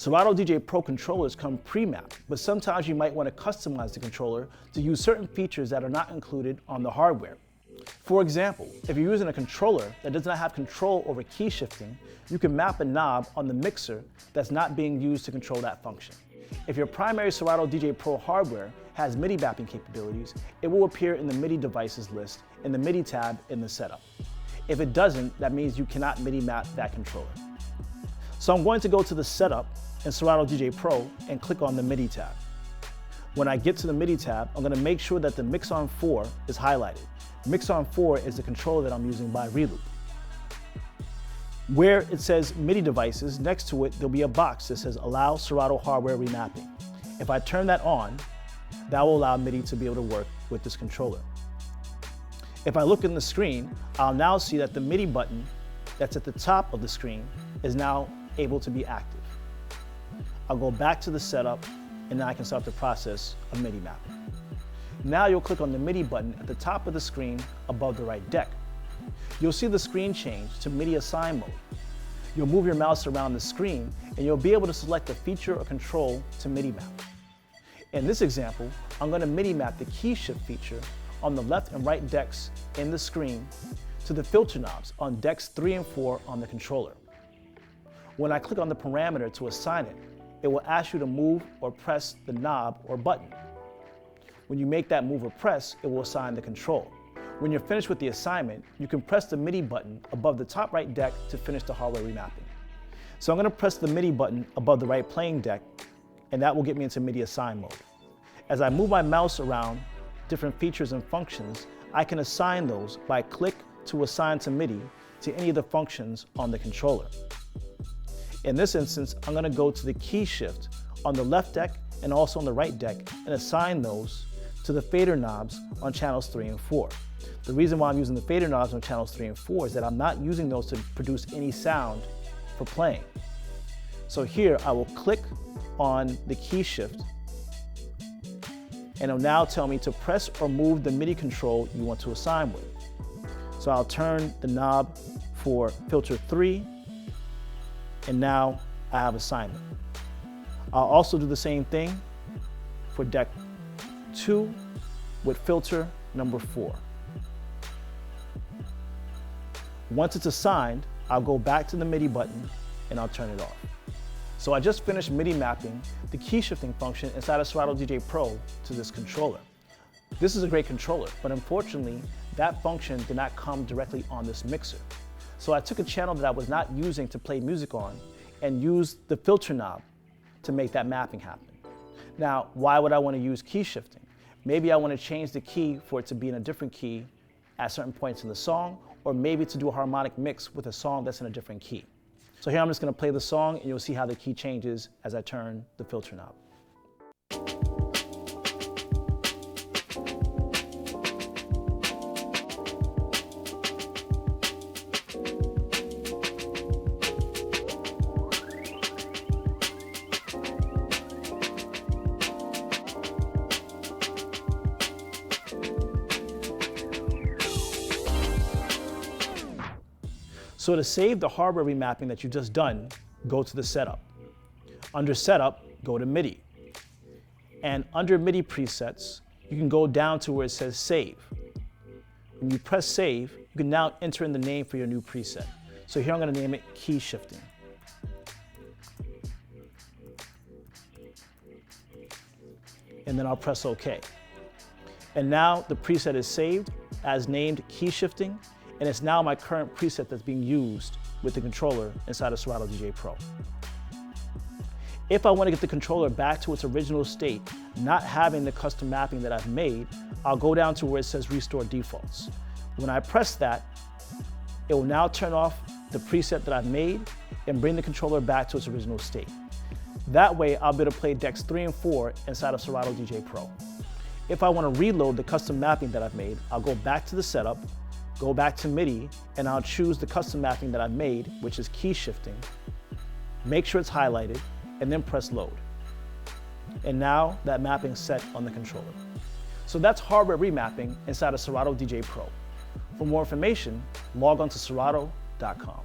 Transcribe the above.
Serato DJ Pro controllers come pre-mapped, but sometimes you might want to customize the controller to use certain features that are not included on the hardware. For example, if you're using a controller that does not have control over key shifting, you can map a knob on the mixer that's not being used to control that function. If your primary Serato DJ Pro hardware has MIDI mapping capabilities, it will appear in the MIDI devices list in the MIDI tab in the setup. If it doesn't, that means you cannot MIDI map that controller. So I'm going to go to the setup in Serato DJ Pro and click on the MIDI tab. When I get to the MIDI tab, I'm going to make sure that the Mix-On 4 is highlighted. Mix-On 4 is the controller that I'm using by Reloop. Where it says MIDI devices, next to it there'll be a box that says Allow Serato Hardware Remapping. If I turn that on, that will allow MIDI to be able to work with this controller. If I look in the screen, I'll now see that the MIDI button that's at the top of the screen is now able to be active. I'll go back to the setup and now I can start the process of MIDI mapping. Now you'll click on the MIDI button at the top of the screen above the right deck. You'll see the screen change to MIDI assign mode. You'll move your mouse around the screen and you'll be able to select a feature or control to MIDI map. In this example, I'm going to MIDI map the key shift feature on the left and right decks in the screen to the filter knobs on decks 3 and 4 on the controller. When I click on the parameter to assign it, it will ask you to move or press the knob or button. When you make that move or press, it will assign the control. When you're finished with the assignment, you can press the MIDI button above the top right deck to finish the hardware remapping. So I'm going to press the MIDI button above the right playing deck, and that will get me into MIDI assign mode. As I move my mouse around different features and functions, I can assign those by click to assign to MIDI to any of the functions on the controller. In this instance, I'm going to go to the key shift on the left deck and also on the right deck and assign those to the fader knobs on channels 3 and 4. The reason why I'm using the fader knobs on channels 3 and 4 is that I'm not using those to produce any sound for playing. So here I will click on the key shift and it'll now tell me to press or move the MIDI control you want to assign with. So I'll turn the knob for filter 3 and now I have assignment. I'll also do the same thing for deck 2 with filter number 4. Once it's assigned, I'll go back to the MIDI button and I'll turn it off. So I just finished MIDI mapping the key shifting function inside of Serato DJ Pro to this controller. This is a great controller, but unfortunately, that function did not come directly on this mixer. So I took a channel that I was not using to play music on and used the filter knob to make that mapping happen. Now, why would I want to use key shifting? Maybe I want to change the key for it to be in a different key at certain points in the song, or maybe to do a harmonic mix with a song that's in a different key. So here I'm just going to play the song and you'll see how the key changes as I turn the filter knob. So to save the hardware remapping that you've just done, go to the setup. Under setup, go to MIDI. And under MIDI presets, you can go down to where it says save. When you press save, you can now enter in the name for your new preset. So here I'm going to name it key shifting. And then I'll press OK. And now the preset is saved as named key shifting, and it's now my current preset that's being used with the controller inside of Serato DJ Pro. If I want to get the controller back to its original state, not having the custom mapping that I've made, I'll go down to where it says Restore Defaults. When I press that, it will now turn off the preset that I've made and bring the controller back to its original state. That way, I'll be able to play decks 3 and 4 inside of Serato DJ Pro. If I want to reload the custom mapping that I've made, I'll go back to the setup, go back to MIDI, and I'll choose the custom mapping that I've made, which is key shifting. Make sure it's highlighted, and then press load. And now that mapping is set on the controller. So that's hardware remapping inside of Serato DJ Pro. For more information, log on to Serato.com.